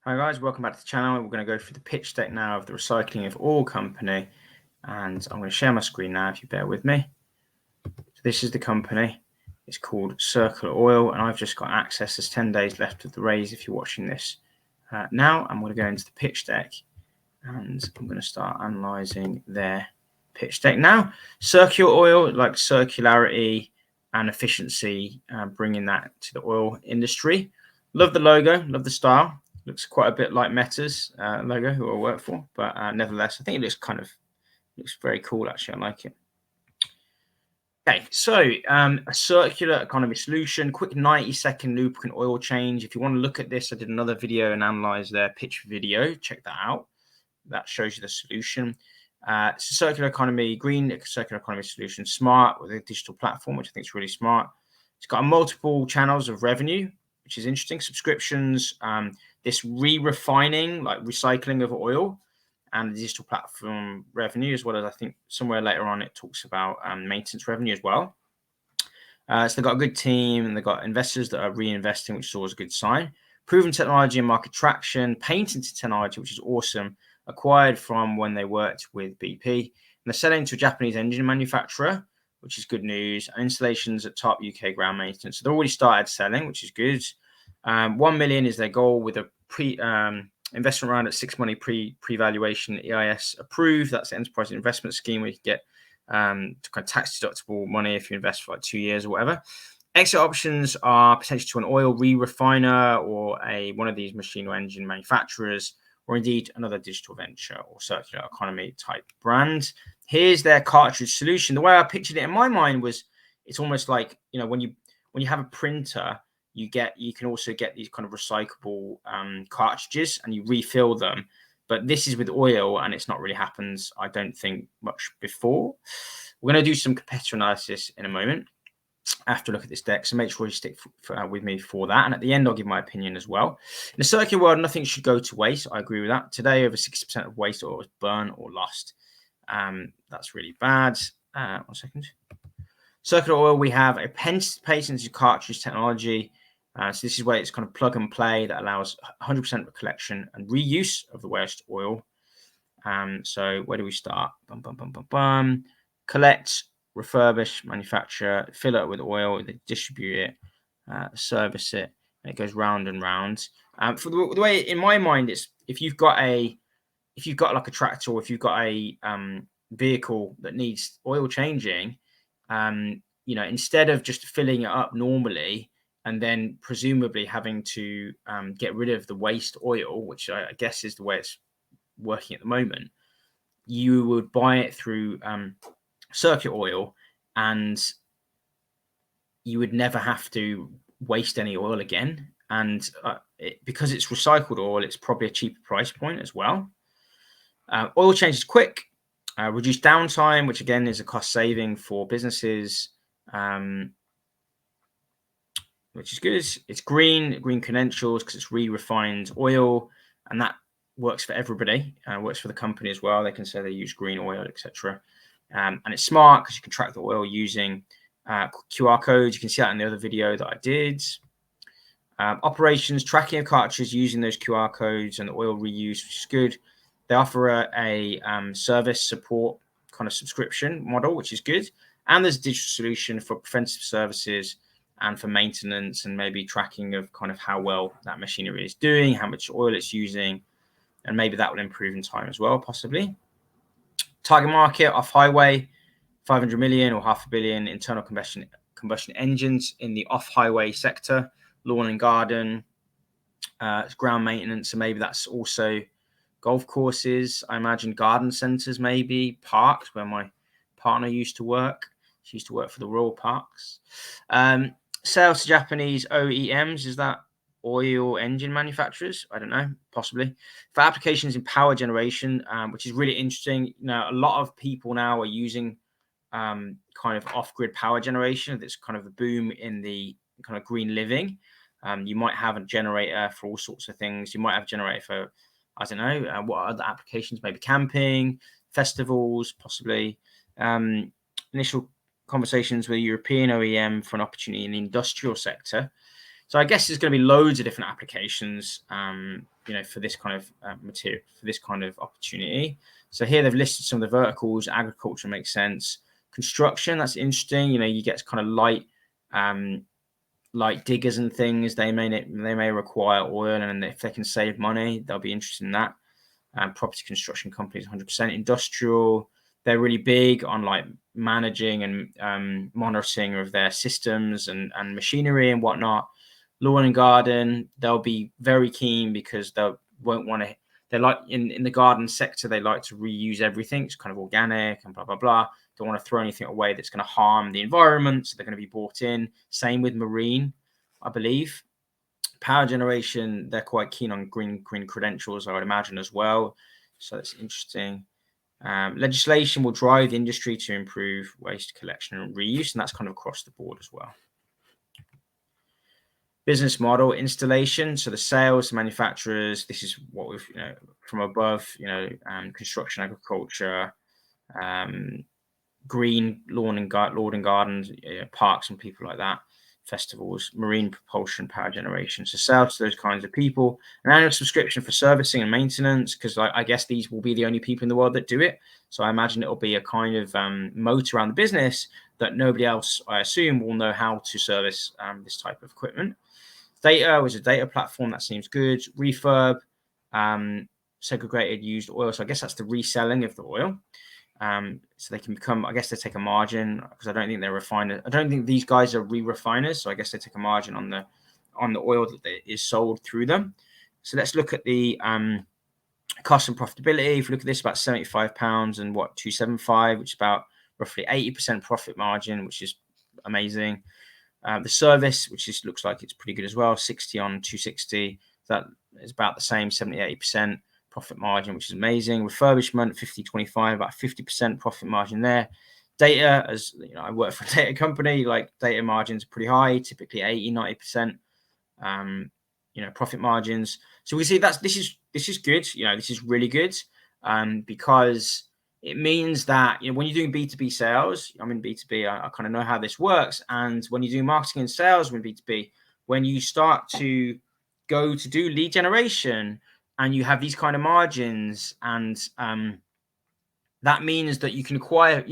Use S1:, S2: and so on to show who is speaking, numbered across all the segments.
S1: Hi guys, welcome back to the channel. We're going to go through the pitch deck now of the Recycling of Oil company, and I'm going to share my screen now if you bear with me. So this is the company. It's called Circular Oil, and I've just got access. There's 10 days left of the raise if you're watching this now. I'm going to go into the pitch deck, and I'm going to start analysing their pitch deck now. Circular Oil, like circularity and efficiency, bringing that to the oil industry. Love the logo, love the style. Looks quite a bit like Meta's logo, who I work for, but nevertheless, I think it looks very cool. Actually, I like it. Okay, so a circular economy solution, quick 90-second lubricant oil change. If you want to look at this, I did another video and analyze their pitch video. Check that out. That shows you the solution. It's a circular economy, green circular economy solution, smart with a digital platform, which I think is really smart. It's got multiple channels of revenue, which is interesting. Subscriptions, this re-refining, like recycling of oil, and the digital platform revenue, as well as I think somewhere later on it talks about maintenance revenue as well. So they've got a good team, and they've got investors that are reinvesting, which is always a good sign. Proven technology and market traction, patented technology, which is awesome, acquired from when they worked with BP. And they're selling to a Japanese engine manufacturer, which is good news, and installations at top UK ground maintenance. So they've already started selling, which is good. 1 million is their goal with a investment round at 6 money pre-valuation, EIS approved. That's the enterprise investment scheme where you can get kind of tax deductible money if you invest for like 2 years or whatever. Exit options are potentially to an oil re-refiner or one of these machine or engine manufacturers, or indeed another digital venture or circular economy type brand. Here's their cartridge solution. The way I pictured it in my mind was it's almost like, when you have a printer, you can also get these kind of recyclable cartridges and you refill them. But this is with oil, and it's not really happened, I don't think, much before. We're going to do some competitor analysis in a moment after a look at this deck, so make sure you stick with me for that. And at the end, I'll give my opinion as well. In the circular world, nothing should go to waste. I agree with that. Today, over 60% of waste oil is burned or lost. That's really bad. 1 second. Circular oil, we have a patented cartridge technology. So this is where it's kind of plug and play that allows 100% collection and reuse of the waste oil. So where do we start? Collect, refurbish, manufacture, fill it with oil, they distribute it, service it, and it goes round and round. For the way in my mind, it's if you've got like a tractor, or if you've got a vehicle that needs oil changing, instead of just filling it up normally and then presumably having to get rid of the waste oil, which I guess is the way it's working at the moment, you would buy it through circular oil, and you would never have to waste any oil again. And because it's recycled oil, it's probably a cheaper price point as well. Oil change is quick, reduced downtime, which again is a cost saving for businesses, which is good. It's green credentials because it's re-refined oil, and that works for everybody. Works for the company as well. They can say they use green oil, etc. And it's smart because you can track the oil using QR codes. You can see that in the other video that I did. Operations, tracking of cartridges using those QR codes and the oil reuse, which is good. They offer a service support kind of subscription model, which is good. And there's a digital solution for preventive services and for maintenance, and maybe tracking of kind of how well that machinery is doing, how much oil it's using, and maybe that will improve in time as well, possibly. Target market, off-highway, 500 million or $500 million internal combustion engines in the off-highway sector, lawn and garden, it's ground maintenance, so maybe that's also golf courses, I imagine garden centres, maybe parks, where my partner used to work. She used to work for the Royal Parks. Sales to Japanese OEMs, is that oil engine manufacturers? I don't know, possibly. For applications in power generation, which is really interesting. A lot of people now are using kind of off-grid power generation. There's kind of a boom in the kind of green living. You might have a generator for all sorts of things. You might have a generator for, I don't know, what other applications, maybe camping, festivals, possibly. Initial conversations with a European OEM for an opportunity in the industrial sector. So I guess there's going to be loads of different applications for this kind of material, for this kind of opportunity. So here they've listed some of the verticals. Agriculture makes sense. Construction, that's interesting. You get kind of light diggers and things. They may require oil, and if they can save money, they'll be interested in that. Property construction companies, 100%. Industrial, they're really big on like managing and monitoring of their systems and machinery and whatnot. Lawn and garden, they'll be very keen because they won't want to. They're like in the garden sector, they like to reuse everything. It's kind of organic and blah blah blah. Don't want to throw anything away that's going to harm the environment, so they're going to be bought in. Same with marine, I believe. Power generation, they're quite keen on green credentials, I would imagine, as well. So that's interesting. Legislation will drive the industry to improve waste collection and reuse, and that's kind of across the board as well. Business model, installation. So the sales to manufacturers, this is what we've, from above, construction, agriculture, green lawn and gardens, parks and people like that, festivals, marine propulsion, power generation. So sales to those kinds of people, an annual subscription for servicing and maintenance, because I guess these will be the only people in the world that do it. So I imagine it'll be a kind of moat around the business that nobody else, I assume, will know how to service this type of equipment. Data was a data platform. That seems good. Refurb, segregated used oil. So I guess that's the reselling of the oil. So they can become, I guess they take a margin, because I don't think they're refiners. I don't think these guys are re-refiners. So I guess they take a margin on the oil that is sold through them. So let's look at the cost and profitability. If you look at this, about £75 and what, 275, which is about roughly 80% profit margin, which is amazing. The service, which looks like it's pretty good as well, 60 on 260. That is about the same, 70-80% profit margin, which is amazing. Refurbishment, 50-25, about 50% profit margin there. Data, as I work for a data company, like data margins are pretty high, typically 80-90%. Profit margins. So we see this is good. This is really good, because it means that when you're doing B2B sales, I'm in B2B, I kind of know how this works. And when you do marketing and sales with B2B, when you start to go to do lead generation and you have these kind of margins, and that means that you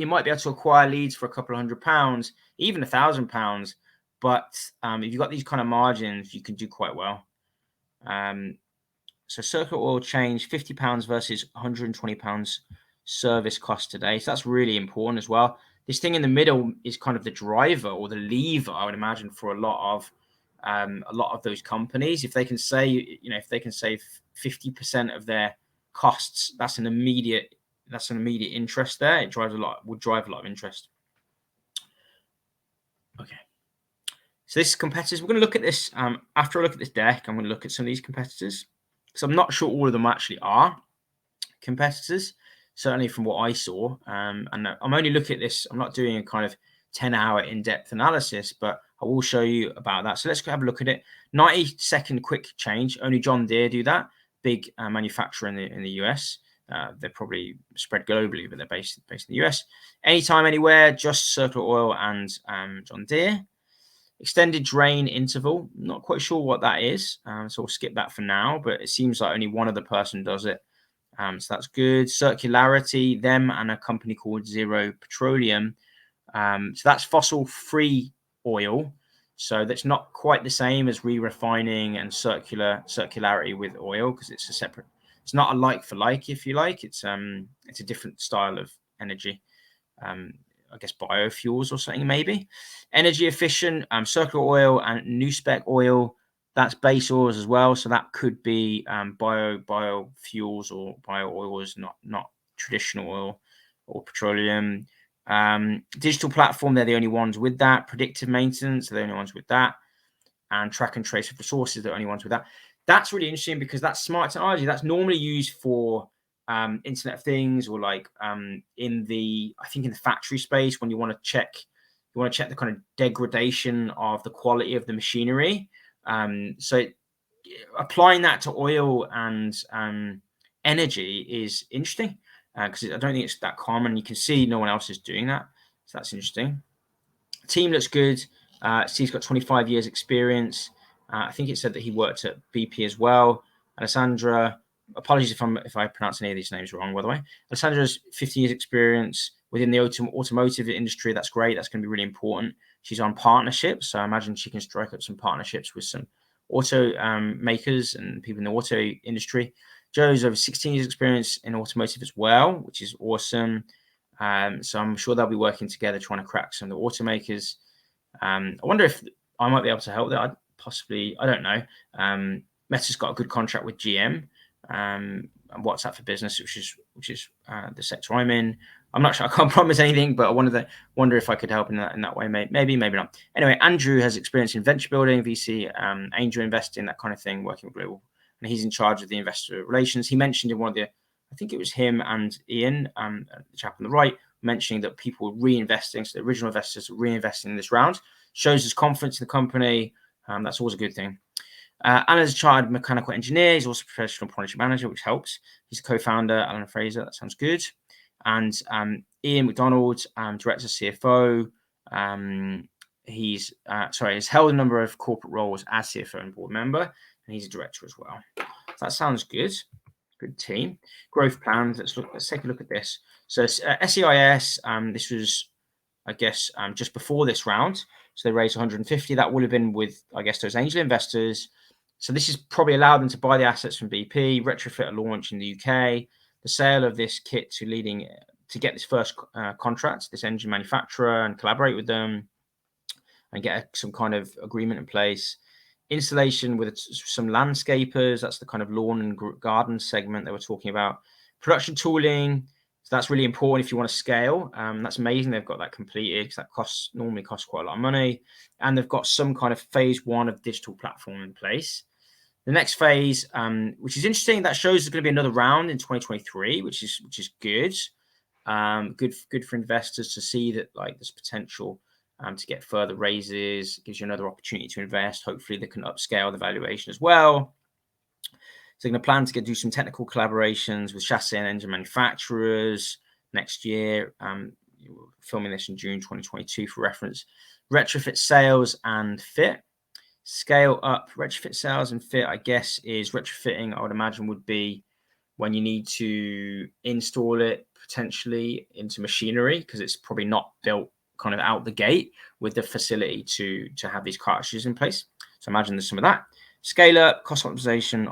S1: might be able to acquire leads for a couple of £100, even £1,000. But if you've got these kind of margins, you can do quite well. So Circular Oil Change, £50 versus £120 service cost today. So that's really important as well. This thing in the middle is kind of the driver or the lever, I would imagine, for a lot of those companies. If they can save 50% of their costs, that's an immediate interest there. Would drive a lot of interest. Okay. So this is competitors. We're going to look at this after I look at this deck. I'm going to look at some of these competitors, because I'm not sure all of them actually are competitors, certainly from what I saw. And I'm only looking at this. I'm not doing a kind of 10-hour in-depth analysis, but I will show you about that. So let's have a look at it. 90-second quick change. Only John Deere do that. Big manufacturer in the US. They're probably spread globally, but they're based in the US. Anytime, anywhere, just Circular Oil and John Deere. Extended drain interval. Not quite sure what that is. So we'll skip that for now, but it seems like only one other person does it. So that's good. Circularity, them and a company called Zero Petroleum. So that's fossil-free oil. So that's not quite the same as re-refining and circularity with oil, because it's a separate. It's not a like for like, if you like. It's a different style of energy. I guess biofuels or something, maybe. Energy efficient, Circular Oil and New Spec Oil. That's base oils as well, so that could be biofuels or bio oils, not traditional oil or petroleum. Digital platform, they're the only ones with that. Predictive maintenance, they're the only ones with that. And track and trace of resources, they're the only ones with that. That's really interesting, because that's smart technology. That's normally used for Internet of Things, or like in the factory space, when you want to check the kind of degradation of the quality of the machinery. So applying that to oil and energy is interesting, because I don't think it's that common. You can see no one else is doing that, so that's interesting. Team looks good. Steve's got 25 years experience. I think it said that he worked at BP as well. Alessandra, apologies if I pronounce any of these names wrong, by the way. Alessandra's 15 years experience within the automotive industry. That's great. That's going to be really important. She's on partnerships, so I imagine she can strike up some partnerships with some auto makers and people in the auto industry. Joe's over 16 years experience in automotive as well, which is awesome. So I'm sure they'll be working together trying to crack some of the automakers. I wonder if I might be able to help that. I don't know. Meta's got a good contract with GM and WhatsApp for Business, which is the sector I'm in. I'm not sure. I can't promise anything, but I wonder if I could help in that way. Maybe not. Anyway, Andrew has experience in venture building, VC, angel investing, that kind of thing, working with global, and he's in charge of the investor relations. He mentioned in one of the, I think it was him and Ian, the chap on the right, mentioning that people were reinvesting. So the original investors are reinvesting in this round. Shows his confidence in the company. That's always a good thing. Alan's a chartered mechanical engineer. He's also a professional project manager, which helps. He's a co-founder, Alan Fraser. That sounds good. And Ian McDonald, director CFO. He's held a number of corporate roles as CFO and board member, and he's a director as well. So that sounds good. Good team. Growth plans. Let's take a look at this. So SEIS. This was, I guess, just before this round. So they raised 150. That would have been with, I guess, those angel investors. So this has probably allowed them to buy the assets from BP, retrofit a launch in the UK, the sale of this kit to get this first contract, this engine manufacturer, and collaborate with them and get some kind of agreement in place. Installation with some landscapers. That's the kind of lawn and garden segment they were talking about. Production tooling. So that's really important if you want to scale. That's amazing. They've got that completed because that normally costs quite a lot of money. And they've got some kind of phase 1 of digital platform in place. The next phase, which is interesting, that shows there's going to be another round in 2023, which is good. Good for investors to see that there's potential to get further raises. It gives you another opportunity to invest. Hopefully they can upscale the valuation as well. So they're going to plan to do some technical collaborations with chassis and engine manufacturers next year. Filming this in June 2022 for reference. Retrofit sales and fit. Scale up retrofit sales and fit, I guess, is retrofitting, I would imagine, would be when you need to install it potentially into machinery because it's probably not built kind of out the gate with the facility to have these cartridges in place. So imagine there's some of that. Scale up, cost optimization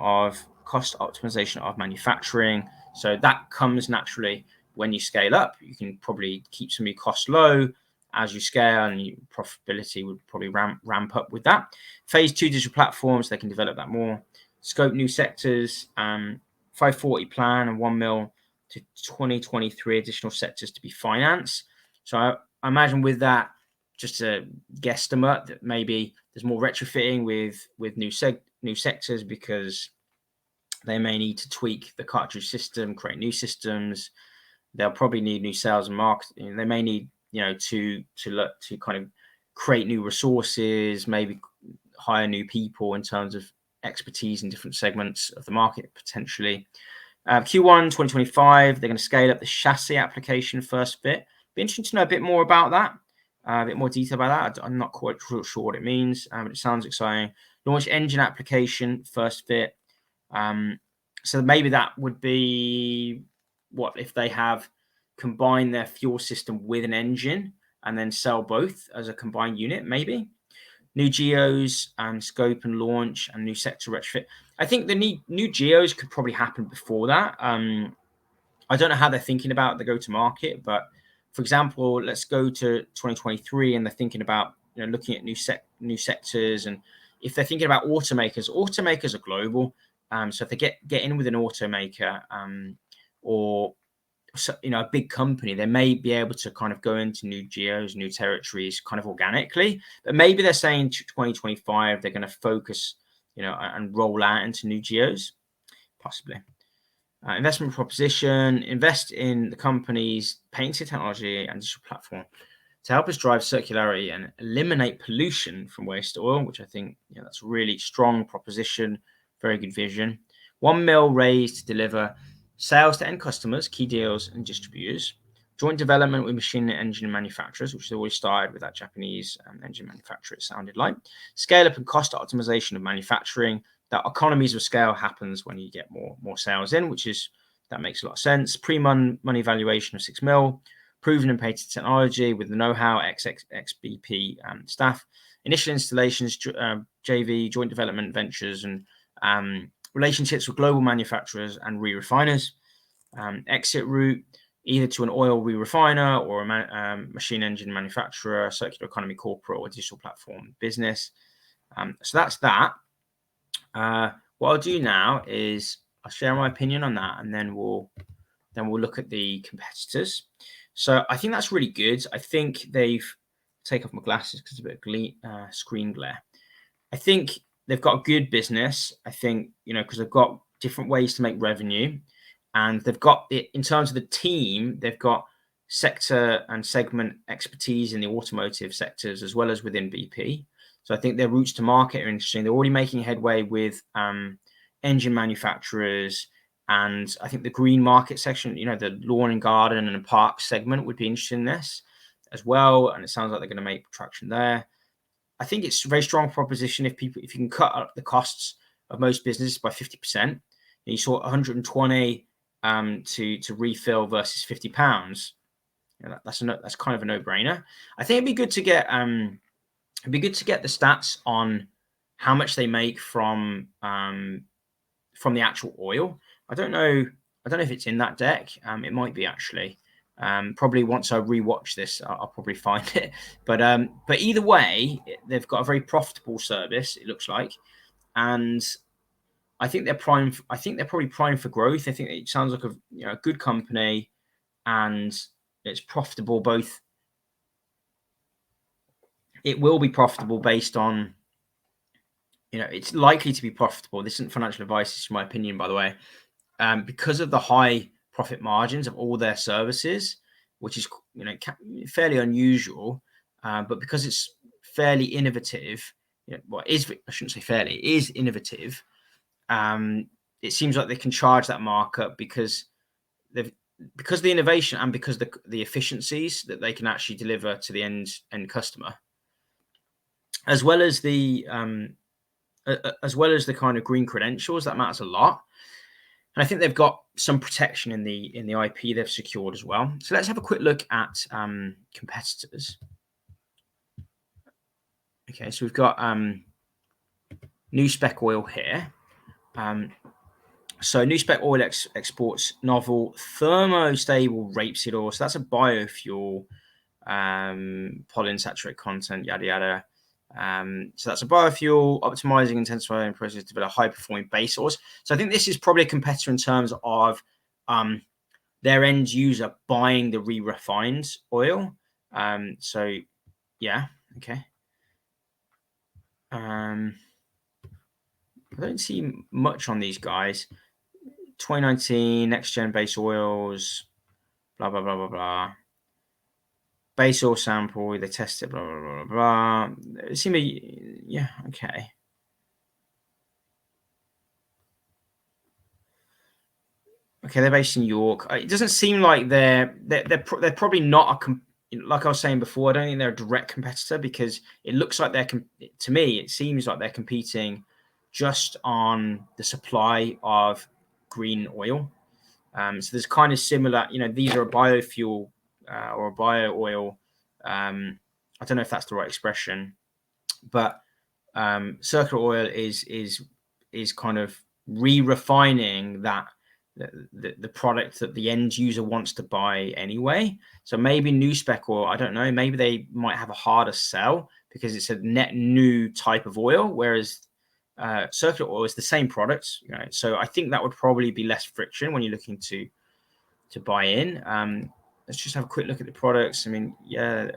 S1: of manufacturing. So that comes naturally when you scale up. You can probably keep some of your costs low as you scale, and your profitability would probably ramp up with that. Phase 2 digital platforms, they can develop that more. Scope new sectors, 540 plan and 1 mil to 2023 additional sectors to be financed. So I imagine with that, just a guesstimate that maybe there's more retrofitting with new sectors because they may need to tweak the cartridge system, create new systems. They'll probably need new sales and marketing. They may need to look to kind of create new resources, maybe hire new people in terms of expertise in different segments of the market potentially. Q1 2025, they're going to scale up the chassis application first fit. Be interesting to know a bit more about that, a bit more detail about that. I'm not quite sure what it means, but it sounds exciting. Launch engine application first fit. So maybe that would be what if they have combine their fuel system with an engine and then sell both as a combined unit, maybe. New geos, scope and launch, and new sector retrofit. I think the new geos could probably happen before that. I don't know how they're thinking about the go-to-market, but for example, let's go to 2023 and they're thinking about looking at new sectors, and if they're thinking about automakers are global. So if they get in with an automaker or a big company, they may be able to kind of go into new geos, new territories kind of organically, but maybe they're saying 2025 they're going to focus and roll out into new geos possibly. Investment proposition: invest in the company's patented technology and digital platform to help us drive circularity and eliminate pollution from waste oil, which I think that's a really strong proposition, very good vision. 1 mil raised to deliver sales to end customers, key deals and distributors. Joint development with machine and engine manufacturers, which has always started with that Japanese engine manufacturer, it sounded like. Scale up and cost optimization of manufacturing that economies of scale happens when you get more sales in, that makes a lot of sense. Pre-money valuation of 6 mil, proven and patented technology with the know-how, XBP staff, initial installations, JV, joint development ventures, and relationships with global manufacturers and re-refiners. Exit route, either to an oil re-refiner or a machine engine manufacturer, circular economy corporate, or digital platform business. So that's that. What I'll do now is I'll share my opinion on that, and then we'll look at the competitors. So I think that's really good. I think take off my glasses because it's a bit of screen glare. I think they've got a good business. I think, because they've got different ways to make revenue, and they've got in terms of the team, they've got sector and segment expertise in the automotive sectors as well as within BP. So I think their routes to market are interesting. They're already making headway with engine manufacturers, and I think the green market section, the lawn and garden and park segment would be interested in this as well. And it sounds like they're going to make traction there. I think it's a very strong proposition if you can cut up the costs of most businesses by 50%. You saw 120 to refill versus £50. That's kind of a no-brainer. I think it'd be good to get the stats on how much they make from the actual oil. I don't know if it's in that deck. It might be actually. Probably once I rewatch this, I'll probably find it. But either way, they've got a very profitable service, it looks like, and I think they're primed. I think they're probably primed for growth. I think it sounds like a good company, and it's profitable. It will be profitable based on, it's likely to be profitable. This isn't financial advice. It's my opinion, by the way. Because of the high profit margins of all their services, which is fairly unusual, but because it's fairly innovative, I shouldn't say fairly, it is innovative. It seems like they can charge that markup because of the innovation and because the efficiencies that they can actually deliver to the end customer, as well as the kind of green credentials. That matters a lot. And I think they've got some protection in the IP they've secured as well. So let's have a quick look at competitors. Okay, so we've got New Spec Oil here. So New Spec Oil exports novel thermostable rapeseed oil. So that's a biofuel, polyunsaturated content, yada yada. So that's a biofuel, optimizing, intensifying process to develop high-performing base oils. So I think this is probably a competitor in terms of their end user buying the re-refined oil. So yeah, okay. I don't see much on these guys. 2019 next gen base oils, blah blah blah blah blah. Base oil sample, they test it, blah blah blah blah. It seemed yeah, okay. Okay, they're based in York. It doesn't seem like they're probably not like I was saying before. I don't think they're a direct competitor because it looks like to me it seems like they're competing just on the supply of green oil. So there's kind of similar, these are a biofuel or a bio oil. I don't know if that's the right expression, but circular oil is kind of re-refining the product that the end user wants to buy anyway. So maybe New Spec Oil, I don't know, maybe they might have a harder sell because it's a net new type of oil, whereas circular oil is the same product. So I think that would probably be less friction when you're looking to buy in. Let's just have a quick look at the products. I mean, yeah,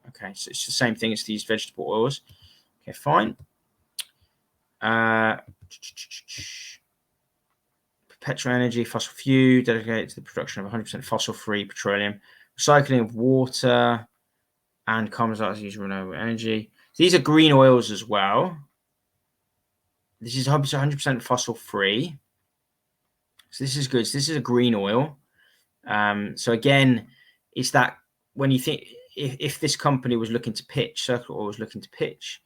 S1: okay. So it's the same thing as these vegetable oils. Okay, fine. Perpetual energy, fossil fuel, dedicated to the production of 100% fossil-free petroleum, recycling of water, and carbon dioxide using renewable energy. These are green oils as well. This is 100% fossil-free. So this is good. So this is a green oil. So again, it's that when you think if this company was looking to pitch, Circular Oil was looking to pitch,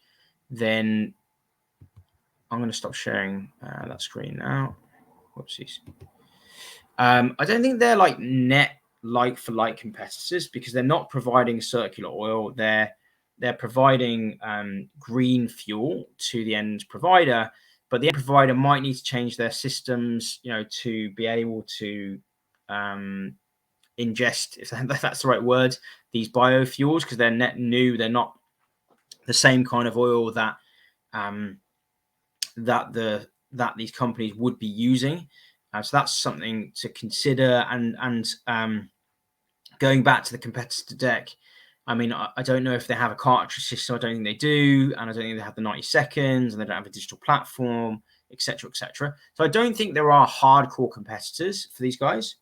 S1: then I'm going to stop sharing that screen now. Whoopsies. I don't think they're like net like for like competitors because they're not providing circular oil. They're providing green fuel to the end provider, but the end provider might need to change their systems, to be able to ingest, if that's the right word, these biofuels because they're net new. They're not the same kind of oil that that these companies would be using. So that's something to consider. And going back to the competitor deck, I mean, I don't know if they have a cartridge system. I don't think they do, and I don't think they have the 90 seconds, and they don't have a digital platform, etc., etc. So I don't think there are hardcore competitors for these guys,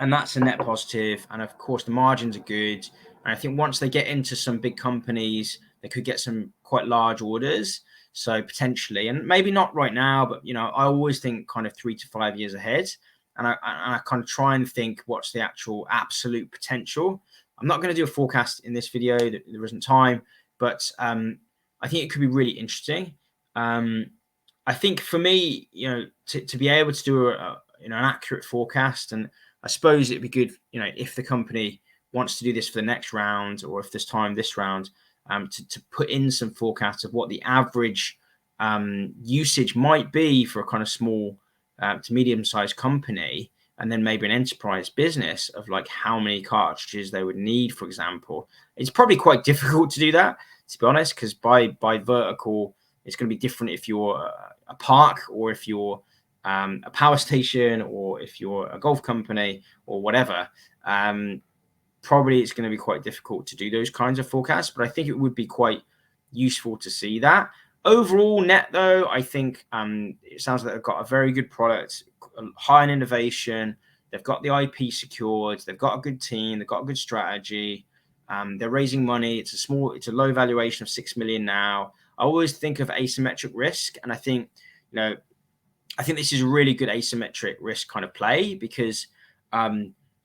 S1: and that's a net positive. And of course, the margins are good. And I think once they get into some big companies, they could get some quite large orders. So potentially, and maybe not right now, but I always think kind of 3 to 5 years ahead, and I kind of try and think what's the actual absolute potential. I'm not going to do a forecast in this video; there isn't time, but I think it could be really interesting. I think for me, to be able to do an accurate forecast, and I suppose it'd be good, if the company wants to do this for the next round, or if there's time this round, to put in some forecasts of what the average usage might be for a kind of small to medium-sized company, and then maybe an enterprise business of like how many cartridges they would need, for example. It's probably quite difficult to do that, to be honest, because by vertical, it's going to be different if you're a park or if you're a power station or if you're a golf company or whatever. Probably it's going to be quite difficult to do those kinds of forecasts, but I think it would be quite useful to see that. Overall net though, I think it sounds like they've got a very good product, high in innovation. They've got the IP secured. They've got a good team. They've got a good strategy. They're raising money. It's a low valuation of 6 million now. I always think of asymmetric risk, and I think this is a really good asymmetric risk kind of play because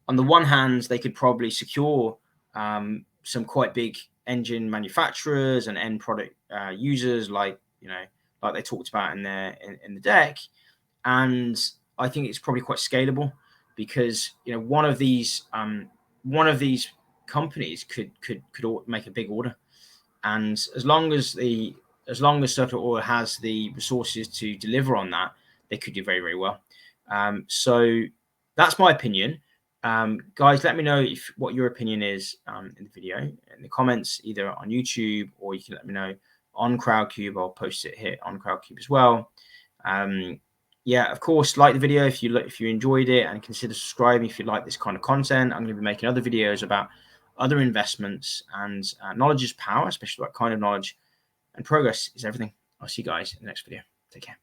S1: on the one hand, they could probably secure some quite big engine manufacturers and end product users, like they talked about in the deck, and I think it's probably quite scalable because one of these companies could make a big order, and as long as Circular Oil has the resources to deliver on that, they could do very, very well. So that's my opinion. Guys, let me know what your opinion is in the video in the comments, either on YouTube, or you can let me know on Crowdcube. I'll post it here on Crowdcube as well. Yeah, of course, like the video if you enjoyed it, and consider subscribing if you like this kind of content. I'm going to be making other videos about other investments, and knowledge is power, especially that kind of knowledge, and progress is everything. I'll see you guys in the next video. Take care.